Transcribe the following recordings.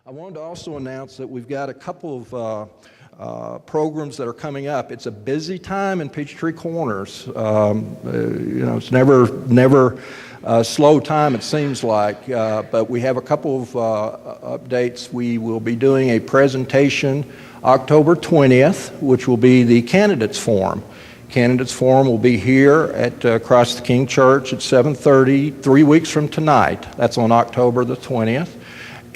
I wanted to also announce that we've got a couple of programs that are coming up. It's a busy time in Peachtree Corners. It's never a slow time, it seems like, but we have a couple of updates. We will be doing a presentation October 20th, which will be the Candidates Forum. Candidates Forum will be here at Christ the King Church at 7:30, 3 weeks from tonight. That's on October the 20th.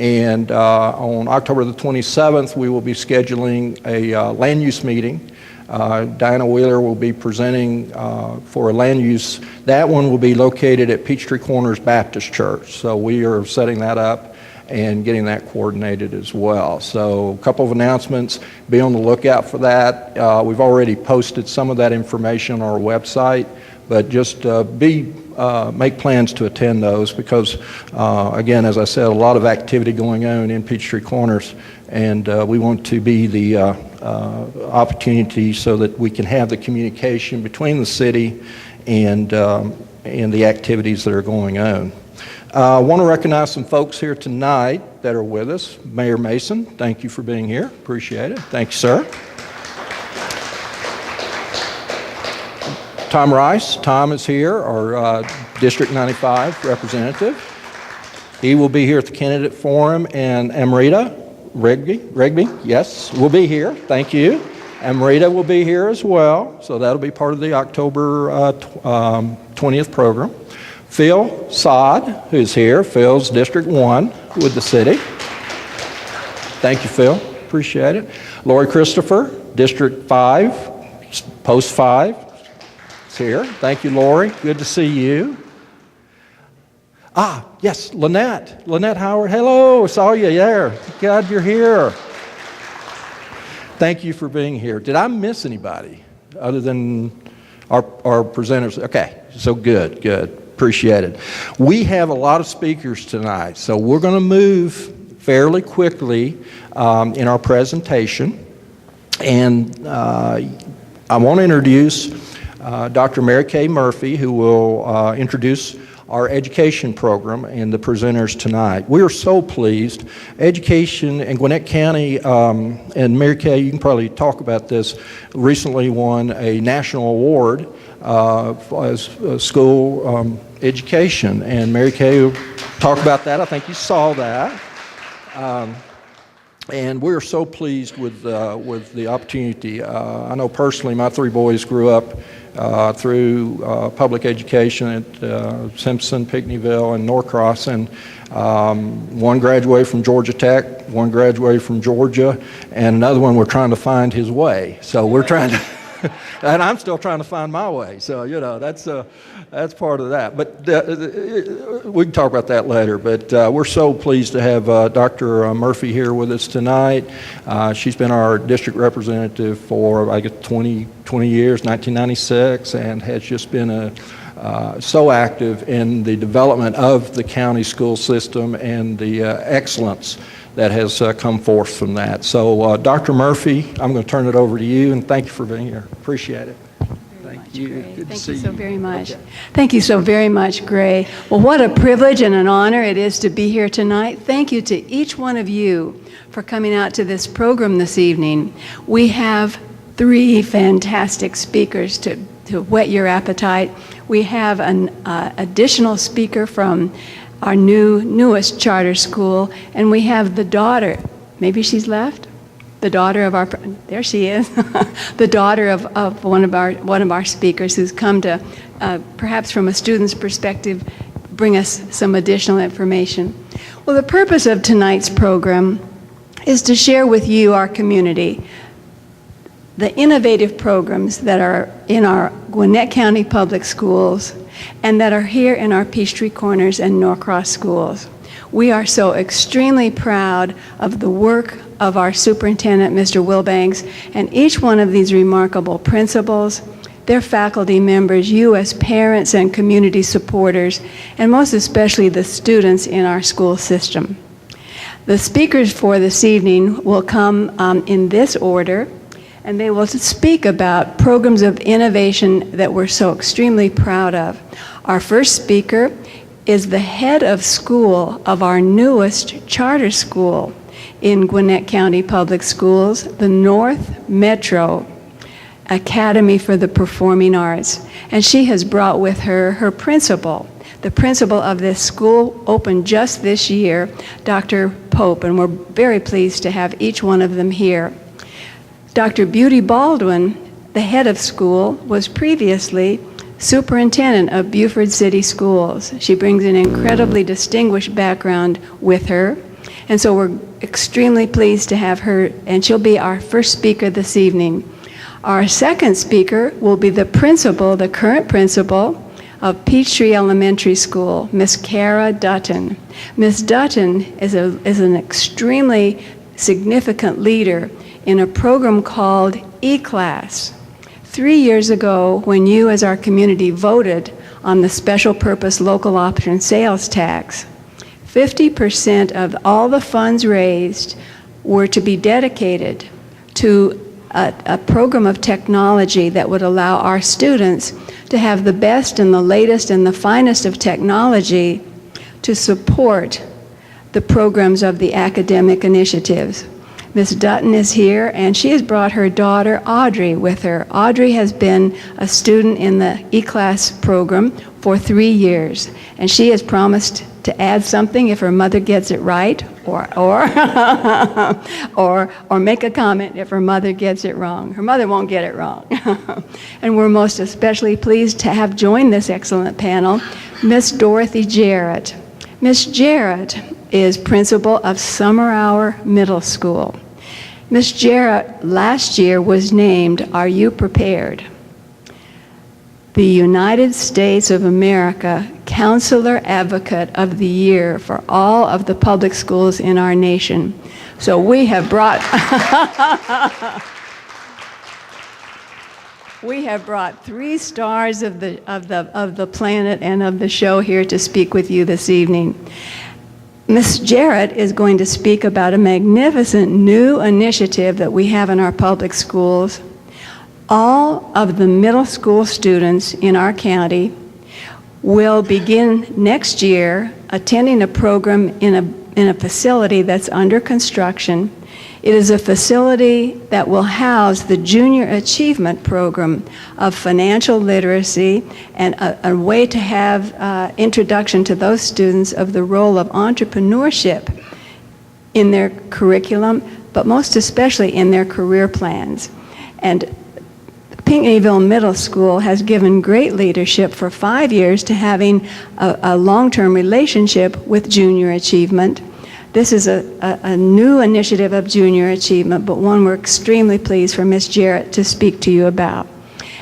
And on October the 27th, we will be scheduling a land use meeting. Diana Wheeler will be presenting for a land use. That one will be located at Peachtree Corners Baptist Church. So we are setting that up and getting that coordinated as well. So a couple of announcements. Be on the lookout for that. We've already posted some of that information on our website, but just make plans to attend those because, again, as I said, a lot of activity going on in Peachtree Corners, and we want to be the opportunity so that we can have the communication between the city and the activities that are going on. I want to recognize some folks here tonight that are with us. Mayor Mason, thank you for being here. Appreciate it. Thank you, sir. Tom Rice. Tom is here, our District 95 representative. He will be here at the Candidate Forum, and Amrita Regby, yes, will be here. Thank you. Amrita will be here as well, so that'll be part of the October 20th program. Phil Sod, who's here. Phil's District 1 with the city. Thank you, Phil. Appreciate it. Lori Christopher, District 5, Post 5. Here. Thank you, Lori. Good to see you. Yes, Lynette. Lynette Howard. Hello, saw you there. Glad you're here. Thank you for being here. Did I miss anybody other than our presenters? Okay, so good. Appreciate it. We have a lot of speakers tonight, so we're going to move fairly quickly in our presentation. And I want to introduce Dr. Mary Kay Murphy, who will introduce our education program and the presenters tonight. We are so pleased. Education in Gwinnett County, and Mary Kay, you can probably talk about this, recently won a national award as school education. And Mary Kay will talk about that. I think you saw that. And we're so pleased with the opportunity. I know personally my three boys grew up through public education at Simpson, Pinckneyville, and Norcross, and one graduated from Georgia Tech, one graduated from Georgia, and another one we're trying to find his way. So we're trying to, and I'm still trying to find my way. So that's part of that. But we can talk about that later. But we're so pleased to have Dr. Murphy here with us tonight. She's been our district representative for, I guess, 20 years, 1996, and has just been so active in the development of the county school system and the excellence that has come forth from that. So, Dr. Murphy, I'm going to turn it over to you, and thank you for being here. Appreciate it. Thank you. Thank you so very much. Okay. Thank you so very much, Gray. Well, what a privilege and an honor it is to be here tonight. Thank you to each one of you for coming out to this program this evening. We have three fantastic speakers to whet your appetite. We have an additional speaker from our newest charter school, and we have the daughter, maybe she's left? The daughter of there she is, the daughter of one of our speakers who's come to, perhaps from a student's perspective, bring us some additional information. Well, the purpose of tonight's program is to share with you, our community, the innovative programs that are in our Gwinnett County Public Schools and that are here in our Peachtree Corners and Norcross schools. We are so extremely proud of the work of our superintendent, Mr. Wilbanks, and each one of these remarkable principals, their faculty members, you as parents and community supporters, and most especially the students in our school system. The speakers for this evening will come in this order, and they will speak about programs of innovation that we're so extremely proud of. Our first speaker is the head of school of our newest charter school. in Gwinnett County Public Schools, the North Metro Academy for the Performing Arts. And she has brought with her her principal. The principal of this school opened just this year, Dr. Pope, and we're very pleased to have each one of them here. Dr. Beauty Baldwin, the head of school, was previously superintendent of Beaufort City Schools. She brings an incredibly distinguished background with her, and so we're extremely pleased to have her, and she'll be our first speaker this evening. Our second speaker will be the principal, the current principal of Peachtree Elementary School, Miss Kara Dutton. Miss Dutton is an extremely significant leader in a program called E-Class. 3 years ago, when you as our community voted on the special purpose local option sales tax, 50% of all the funds raised were to be dedicated to a program of technology that would allow our students to have the best and the latest and the finest of technology to support the programs of the academic initiatives. Ms. Dutton is here, and she has brought her daughter, Audrey, with her. Audrey has been a student in the E-Class program for 3 years, and she has promised to add something if her mother gets it right, or make a comment if her mother gets it wrong. Her mother won't get it wrong. And we're most especially pleased to have joined this excellent panel Miss Dorothy Jarrett. Miss Jarrett is principal of Summer Hour Middle School. Miss Jarrett last year was named, are you prepared? The United States of America Counselor Advocate of the Year for all of the public schools in our nation. So we have brought we have brought 3 stars of the planet and of the show here to speak with you this evening. Ms. Jarrett is going to speak about a magnificent new initiative that we have in our public schools. All of the middle school students in our county will begin next year attending a program in a facility that's under construction. It is a facility that will house the Junior Achievement Program of financial literacy and a way to have introduction to those students of the role of entrepreneurship in their curriculum, but most especially in their career plans. And Pinckneyville Middle School has given great leadership for 5 years to having a long-term relationship with Junior Achievement. This is a new initiative of Junior Achievement, but one we're extremely pleased for Ms. Jarrett to speak to you about.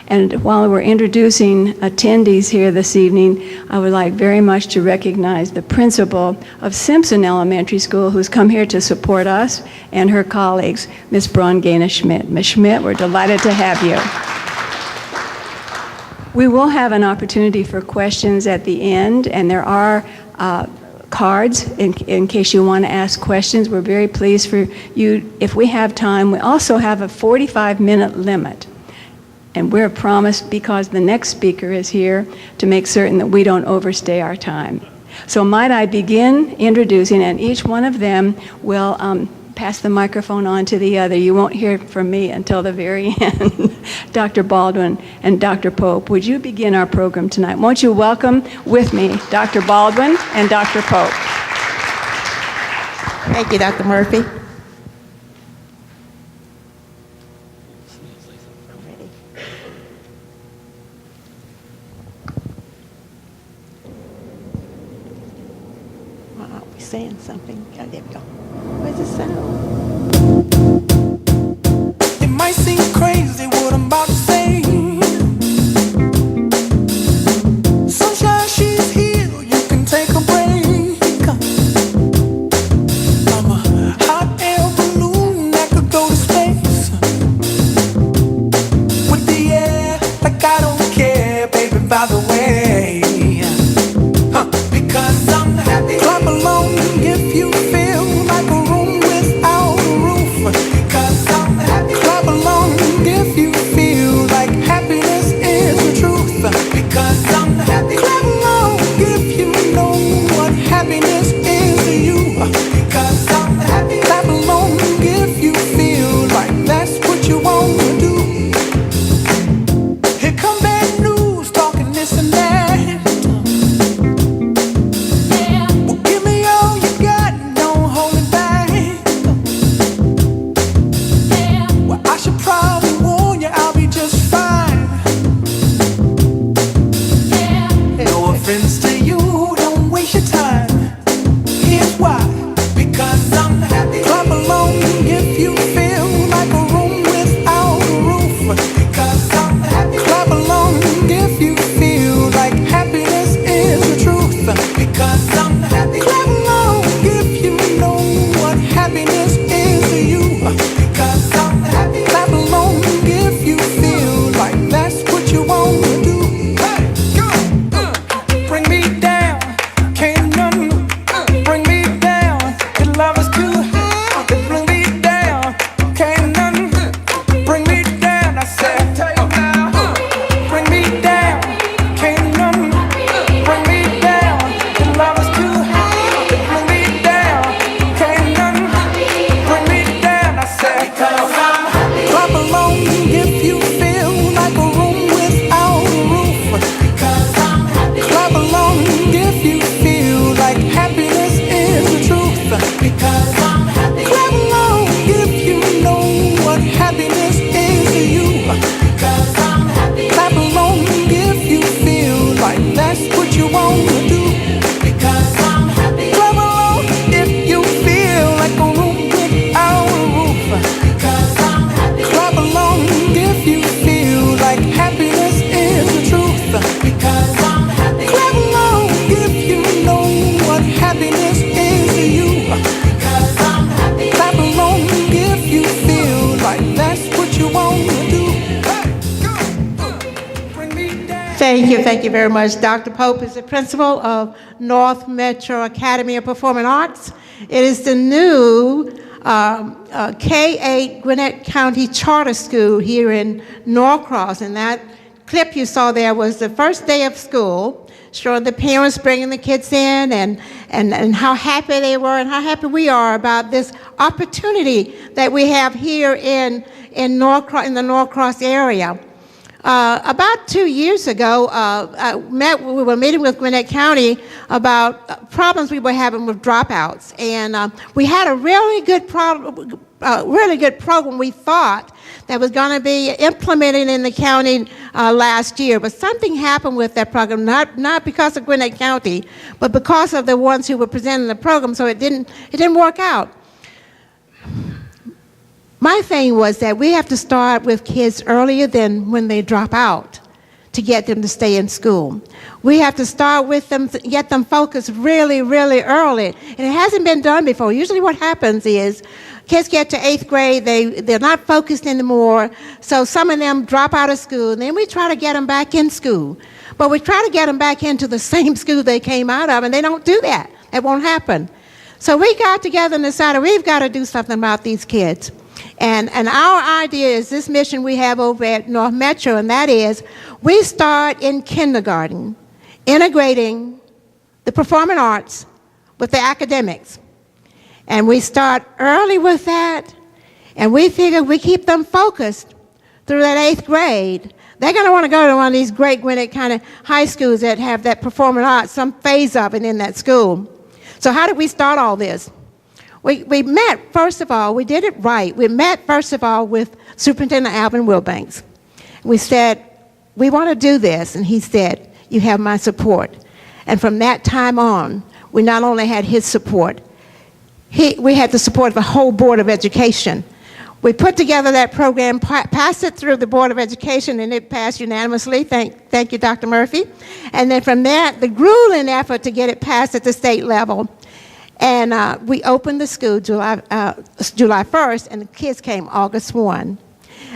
And while we're introducing attendees here this evening, I would like very much to recognize the principal of Simpson Elementary School, who's come here to support us and her colleagues, Ms. Brongana Schmidt. Ms. Schmidt, we're delighted to have you. We will have an opportunity for questions at the end, and there are cards in case you want to ask questions. We're very pleased for you if we have time. We also have a 45-minute limit. And we're promised, because the next speaker is here, to make certain that we don't overstay our time. So might I begin introducing, and each one of them will pass the microphone on to the other. You won't hear from me until the very end. Dr. Baldwin and Dr. Pope, would you begin our program tonight? Won't you welcome with me Dr. Baldwin and Dr. Pope? Thank you, Dr. Murphy. Saying something. Oh, there we go. Where's the sound? It might seem crazy what I'm about to say. Sunshine, she's here. You can take a break. I'm a hot air balloon that could go to space. With the air, like I don't care, baby, by the way. Because I'm happy. Clap along if you feel like a room without Thank you very much. Dr. Pope is the principal of North Metro Academy of Performing Arts. It is the new K-8 Gwinnett County Charter School here in Norcross, and that clip you saw there was the first day of school, showing the parents bringing the kids in and how happy they were and how happy we are about this opportunity that we have here in the Norcross area. About 2 years ago, we were meeting with Gwinnett County about problems we were having with dropouts, and we had a really good program we thought that was going to be implemented in the county last year, but something happened with that program, not because of Gwinnett County, but because of the ones who were presenting the program, so it didn't work out. My thing was that we have to start with kids earlier than when they drop out to get them to stay in school. We have to start with them, get them focused really, really early. And it hasn't been done before. Usually what happens is kids get to 8th grade, they're not focused anymore, so some of them drop out of school, and then we try to get them back in school. But we try to get them back into the same school they came out of, and they don't do that. It won't happen. So we got together and decided we've got to do something about these kids. And our idea is this mission we have over at North Metro, and that is we start in kindergarten integrating the performing arts with the academics. And we start early with that, and we figure we keep them focused through that 8th grade. They're going to want to go to one of these great Gwinnett kind of high schools that have that performing arts, some phase of it in that school. So how did we start all this? We met, first of all, we did it right. We met, first of all, with Superintendent Alvin Wilbanks. We said, we want to do this. And he said, you have my support. And from that time on, we not only had his support, we had the support of the whole Board of Education. We put together that program, passed it through the Board of Education, and it passed unanimously. Thank you, Dr. Murphy. And then from that, the grueling effort to get it passed at the state level. And we opened the school July 1st, and the kids came August 1.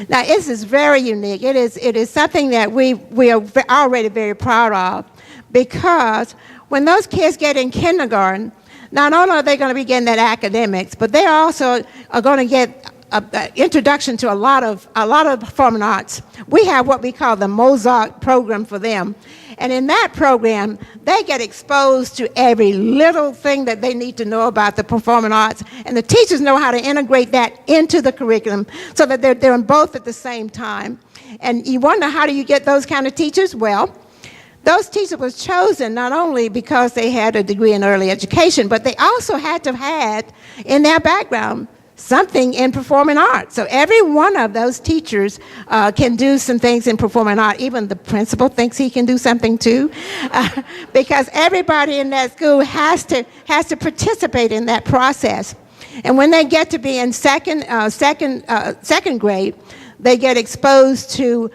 Now, this is very unique. It is something that we are already very proud of, because when those kids get in kindergarten, not only are they going to be getting that academics, but they also are going to get an introduction to a lot of performing arts. We have what we call the Mozart program for them. And in that program, they get exposed to every little thing that they need to know about the performing arts. And the teachers know how to integrate that into the curriculum so that they're doing both at the same time. And you wonder, how do you get those kind of teachers? Well, those teachers were chosen not only because they had a degree in early education, but they also had to have had in their background something in performing arts. So every one of those teachers can do some things in performing art. Even the principal thinks he can do something too, because everybody in that school has to participate in that process. And when they get to be in second grade, they get exposed to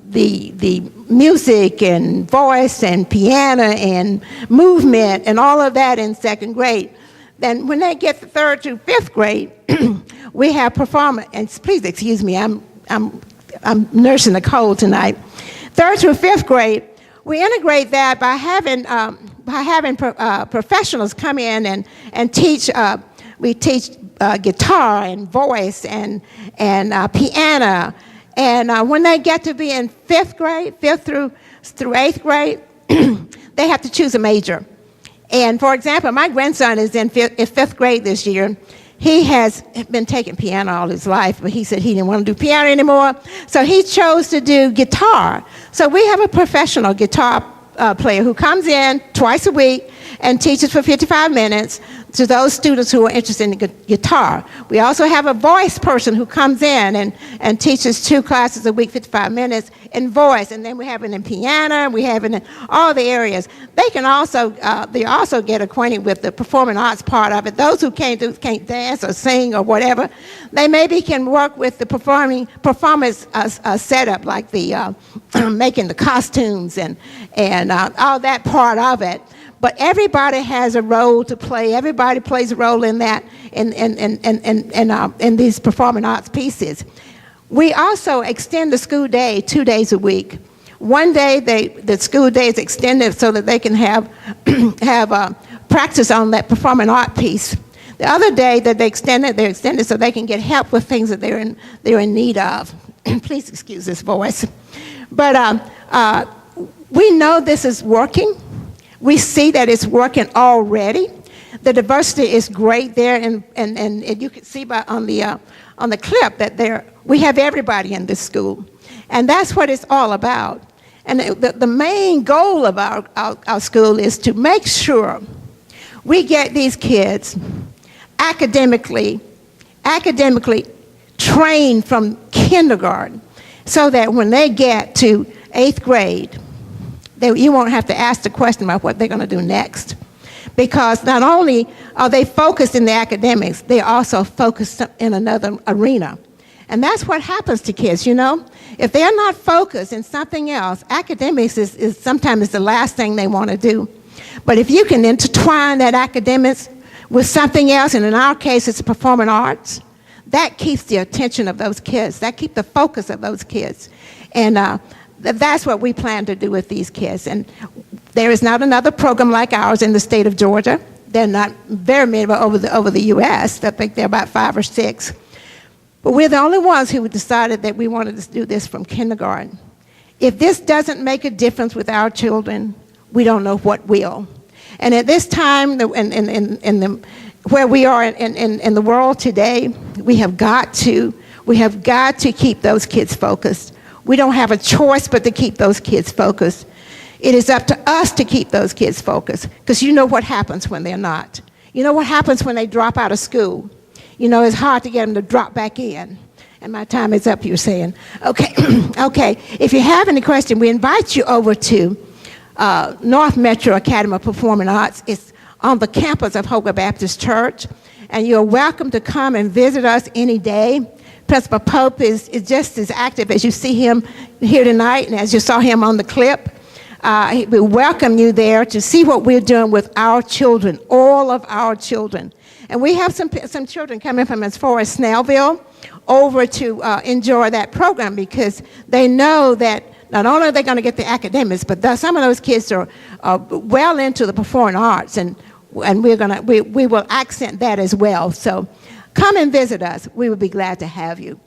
the music and voice and piano and movement and all of that in second grade. Then when they get to 3rd to 5th grade, we have performance. And please excuse me, I'm nursing a cold tonight. 3rd to 5th grade, we integrate that by having professionals come in and teach. We teach guitar and voice and piano. And when they get to be in 5th grade, 5th through 8th grade, they have to choose a major. And for example, my grandson is in 5th grade this year. He has been taking piano all his life, but he said he didn't want to do piano anymore. So he chose to do guitar. So we have a professional guitar player who comes in twice a week and teaches for 55 minutes to those students who are interested in guitar. We also have a voice person who comes in and teaches 2 classes a week, 55 minutes in voice. And then we have it in piano, we have it in all the areas. They can also, they also get acquainted with the performing arts part of it. Those who can't dance or sing or whatever, they maybe can work with the performance setup, like the making the costumes and all that part of it. But everybody has a role to play. Everybody plays a role in that, in these performing arts pieces. We also extend the school day 2 days a week. One day, the school day is extended so that they can have practice on that performing art piece. The other day that they're extended so they can get help with things that they're in need of. Please excuse this voice. But we know this is working. We see that it's working already. The diversity is great there, and you can see on the clip that we have everybody in this school. And that's what it's all about. And the main goal of our school is to make sure we get these kids academically trained from kindergarten so that when they get to 8th grade, you won't have to ask the question about what they're going to do next. Because not only are they focused in the academics, they're also focused in another arena. And that's what happens to kids, you know. If they're not focused in something else, academics is sometimes the last thing they want to do. But if you can intertwine that academics with something else, and in our case it's performing arts, that keeps the attention of those kids. That keeps the focus of those kids. And that's what we plan to do with these kids. And there is not another program like ours in the state of Georgia. They're not very many over the U.S. I think they're about 5 or 6. But we're the only ones who decided that we wanted to do this from kindergarten. If this doesn't make a difference with our children, we don't know what will. And at this time, where we are in the world today, we have got to keep those kids focused. We don't have a choice but to keep those kids focused. It is up to us to keep those kids focused, because you know what happens when they're not. You know what happens when they drop out of school. You know, it's hard to get them to drop back in. And my time is up, you're saying. Okay, okay. If you have any question, we invite you over to North Metro Academy of Performing Arts. It's on the campus of Hopewell Baptist Church. And you're welcome to come and visit us any day. Principal Pope is just as active as you see him here tonight and as you saw him on the clip. We welcome you there to see what we're doing with our children, all of our children. And we have some children coming from as far as Snellville over to enjoy that program, because they know that not only are they going to get the academics, but some of those kids are well into the performing arts, and we will accent that as well. So come and visit us. We would be glad to have you.